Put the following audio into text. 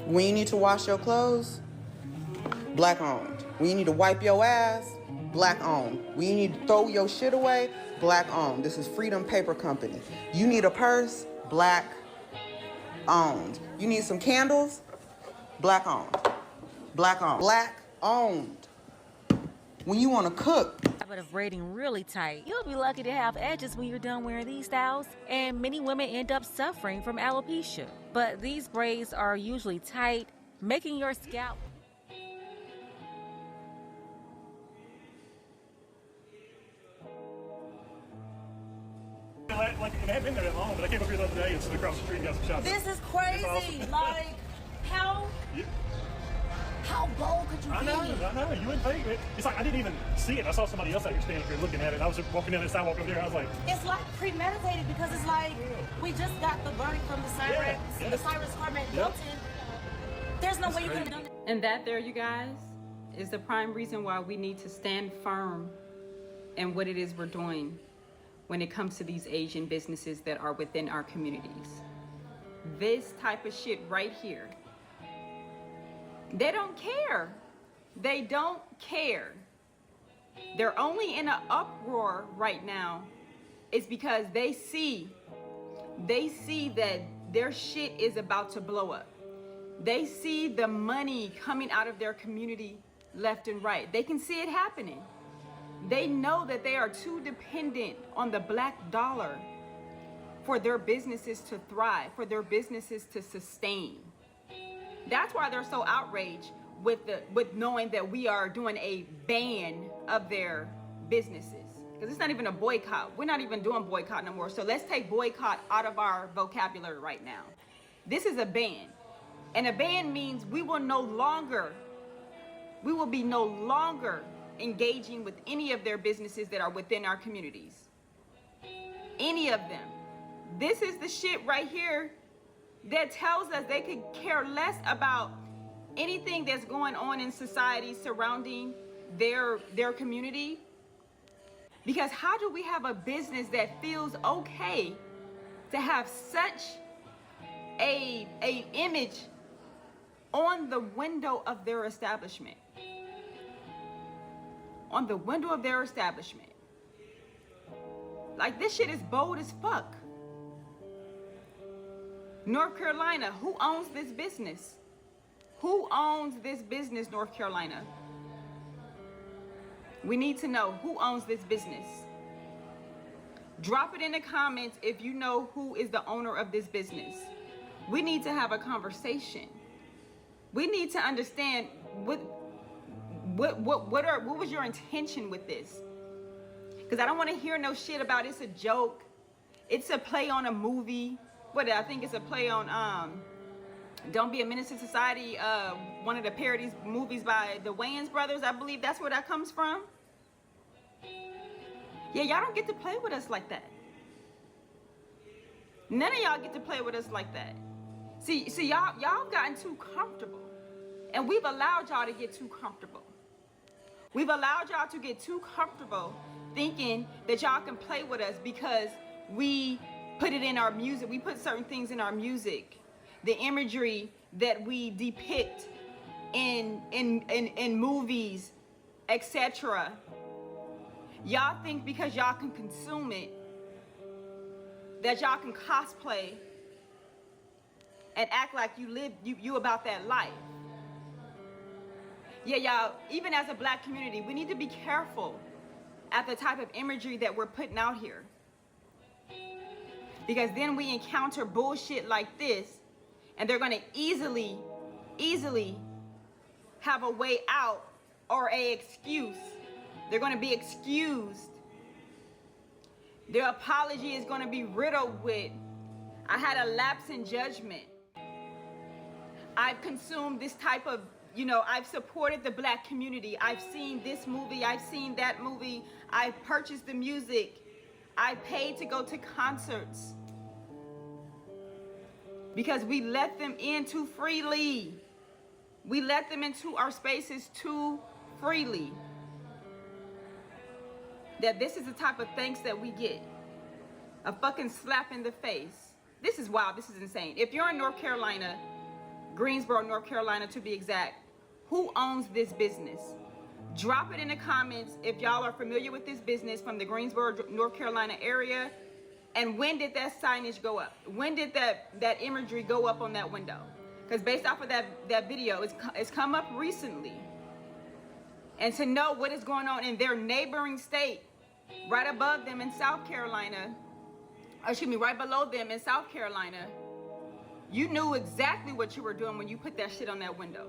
When you need to wash your clothes, Black owned. When you need to wipe your ass, Black owned. When you need to throw your shit away, Black owned. This is Freedom Paper Company. You need a purse, Black owned. You need some candles, Black owned. Black owned. Black owned. When you want to cook. Habit of braiding really tight. You'll be lucky to have edges when you're done wearing these styles, and many women end up suffering from alopecia. But these braids are usually tight, making your scalp like, and I haven't been there that long, but I came up here the other day and stood across the street and got some shots. This is crazy. Awesome. Like, how bold could you be? I know. You wouldn't think it. It's like I didn't even see it. I saw somebody else out here standing here looking at it. I was just walking down the sidewalk over there. I was like, it's like premeditated because it's like we just got the verdict from the Cyrus, the Cyrus Department Hilton. There's no way you could have done it. And that there, you guys, is the prime reason why we need to stand firm in what it is we're doing when it comes to these Asian businesses that are within our communities. This type of shit right here, they don't care. They don't care. They're only in an uproar right now is because they see that their shit is about to blow up. They see the money coming out of their community left and right. They can see it happening. They know that they are too dependent on the black dollar for their businesses to thrive, for their businesses to sustain. That's why they're so outraged with knowing that we are doing a ban of their businesses. Because it's not even a boycott. We're not even doing boycott no more. So let's take boycott out of our vocabulary right now. This is a ban. And a ban means we will be no longer engaging with any of their businesses that are within our communities. Any of them. This is the shit right here that tells us they could care less about anything that's going on in society surrounding their community. Because how do we have a business that feels okay to have such a image on the window of their establishment? On the window of their establishment. Like, this shit is bold as fuck. North Carolina, who owns this business? Who owns this business, North Carolina? We need to know who owns this business. Drop it in the comments if you know who is the owner of this business. We need to have a conversation. We need to understand what was your intention with this? Because I don't want to hear no shit about it's a joke. It's a play on a movie. I think it's a play on Don't Be a Menace to Society, one of the parodies movies by the Wayans brothers. I believe that's where that comes from. Yeah, y'all don't get to play with us like that. None of y'all get to play with us like that. See, y'all gotten too comfortable. And we've allowed y'all to get too comfortable. We've allowed y'all to get too comfortable thinking that y'all can play with us because we put it in our music. We put certain things in our music. The imagery that we depict in movies, etc. Y'all think because y'all can consume it, that y'all can cosplay and act like you about that life. Yeah, y'all, even as a black community, we need to be careful at the type of imagery that we're putting out here. Because then we encounter bullshit like this, and they're gonna easily have a way out or a excuse. They're gonna be excused. Their apology is gonna be riddled with, I had a lapse in judgment. I've consumed this type of, I've supported the black community. I've seen this movie, I've seen that movie. I've purchased the music. I paid to go to concerts. Because we let them in too freely. We let them into our spaces too freely. That this is the type of thanks that we get. A fucking slap in the face. This is wild, this is insane. If you're in North Carolina, Greensboro, North Carolina to be exact. Who owns this business? Drop it in the comments if y'all are familiar with this business from the Greensboro, North Carolina area. And when did that signage go up? When did that imagery go up on that window? Because based off of that video, it's come up recently. And to know what is going on in their neighboring state, right above them in South Carolina, or excuse me, right below them in South Carolina, you knew exactly what you were doing when you put that shit on that window.